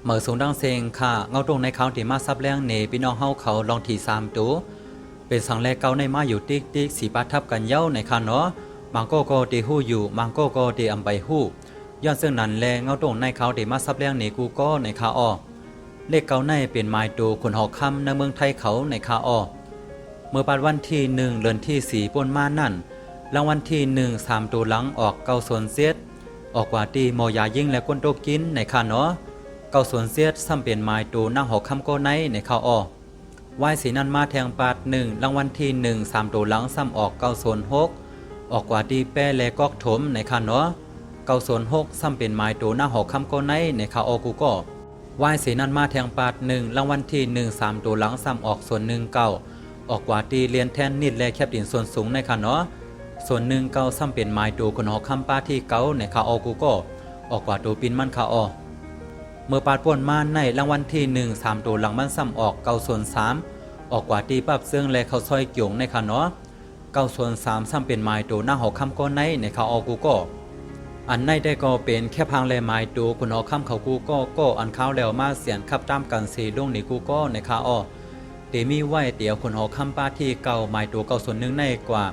เหมือสูงดังเซงค่ะเงาตรงในเขาที่มาซับแรงเนพี่น้องเฮาเขาลองถี3ตัวเป็นสังแลเก่าในมาอยู่ติ๊กสีปาทับกันเย้าในค่ะเนาะมังโกโกตีหู้อยู่มังโกโกตีอำใบหู้ย้อนซึ่งนั้นแลเงาตรงในเขาที่มาซับแรงเนกูก็ในค่ะอ้อเลขเก่าในเป็นไม้ตัวคนหอกคำในเมืองไทยเขาในค่ะอ้อเมื่อปัดวันที่1เดือนที่4ป่นมานั่นรางวัลที่1 3ตัวหลังออก9ส่วนเศษออกกว่าตีโมยายิ่งและก้นโตกินในค่ะเนาะเก้าส่วนเสียดซ้ำเป็นไม้ตูนั่งหอกคำโกไนในข้าวอ้อวายสีนันมาแทงปาด1รางวัลที่1 3ตัวหลังซ้ำออก9ส่วน6ออกกว่าดีแป้และกอกถมในข้าเนาะ9ส่วน6ซ้ำเป็นไม้ตูนั่งหอกคำโกไนในข้าวอ้อกูก็วายสีนันมาแทงปาด1รางวัลที่1 3ตัวหลังซ้ำออกส่วน1 9ออกกว่าดีเลียนแทนนิดและแคบดินส่วนสูงในข้าเนาะส่วน1 9ซ้ำเป็นไม้ตูคนหอกคำป้าที่เก่าในข้าวอ้อกูก็ออกกว่าตูปินมันข้าวอ้อเมื่อปาดป่วนมาในรางวัลที่1 3ตัวหลังมันซ้ำออก9ส่วน3ออกกว่าตีปับเสื่องและเขาซอยเกี่ยงในค่ะเนาะ9ส่วน3ซ้ำเป็นไม้ตัวหน้าหอกคำก้อนในเขาออกกูก็อันในได้ก็เป็นแค่พังและไม้ตัวคุณหอกคำเขากูก็อันข้าวแล้วมาเสียนขับตามกันสีลงในกูก็ในค่ะอ้อเตมีไหวเตียวคุณหอกคำป้าที่เก่าไม้ตัว9ส่วน1ในกว่า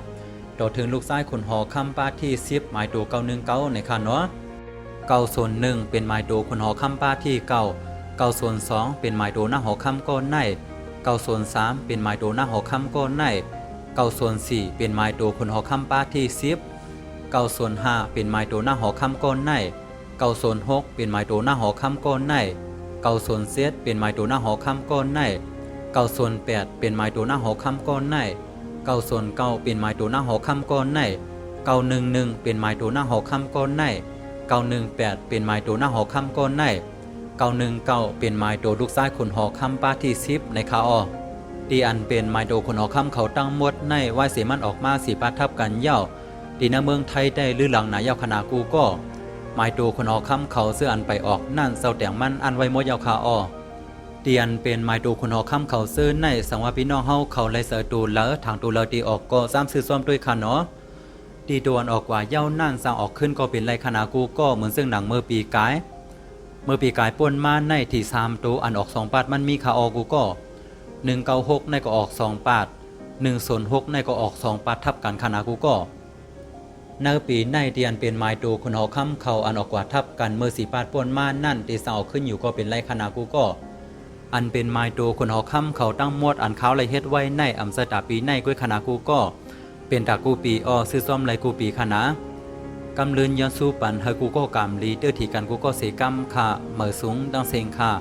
ต่อถึงลูกชายคุณหอกคำป้าที่10ไม้ตัว919ในค่ะเนาะ9ส่วน1เป็นไม้โดคนหอคำป้าที่9ส่วน2เป็นไม้โดหน้าหอคำก้อนใน9ส่วน3เป็นไม้โดหน้าหอคำก้อนใน9ส่วน4เป็นไม้โดคนหอคำป้าที่10 9ส่วน5เป็นไม้โดหน้าหอคำก้อนใน9ส่วน6เป็นไม้โดหน้าหอคำก้อนใน9ส่วน7เป็นไม้โดหน้าหอคำก้อนใน9ส่วน8เป็นไม้โดหน้าหอคำก้อนใน9ส่วน9เป็นไม้โดหน้าหอคำก้อนใน911เป็นไม้โดหน้าหอคำก้อนใน918เป็นไม้โดหน้าหอคำก้อนใน919เป็นไม้โดลูกซ้ายขุนหอคำป้าที่10ในคาออตีอันเป็นไม้โดขุนหอคำเขาตั้งหมดในไหวเสียมันออกมาสีปาทับกันเย่าตีในเมืองไทยได้ลือหลังหนายาวขนากูก็ไม้โดขุนหอคำเขาเสื้ออันไปออกนั่นเสาแต่งมันอันไว้หมดยาวคาออตีอันเป็นไม้โดขุนหอคำเขาเสื้อในสังวาพี่น้องเฮาเขาไล่เสือตูแล้วทางตูเลตีออกก็ซ้ำซื้อซ้อมด้วยค่ะเนาะตีดวนออกกว่าเย้านั่นสร้างออกขึ้นก็เป็นไรขนากูก็เหมือนซึ่งหนังเมื่อปีกายป่นมาในที่3ตัวอันออก2ปาดมันมีขาออกูก็196ในก็ออก2ปาด106ในก็ออก2ปาดทับกันขนากูก็ในปีในเดียนเป็นไม้ตัวคนหอคำเขาอันออกกว่าทับกันเมื่อ4ปาดป่นมานั่นที่สร้างออกขึ้นอยู่ก็เป็นไรขนากูก็อันเป็นไม้ตัวคนหอคำเขาตั้งหมดอันเขาไรเฮ็ดไว้ในอำเภอตาปีในก้วยขนากูก็เป็นตากูปีซื้อซ่อมไรกูปีขนากำลืนย้อนสู้ปันเฮกูก็กำลีเตอร์ถีกันกูก็เสกำค่ะเหมือสูงดังเซงค่ะ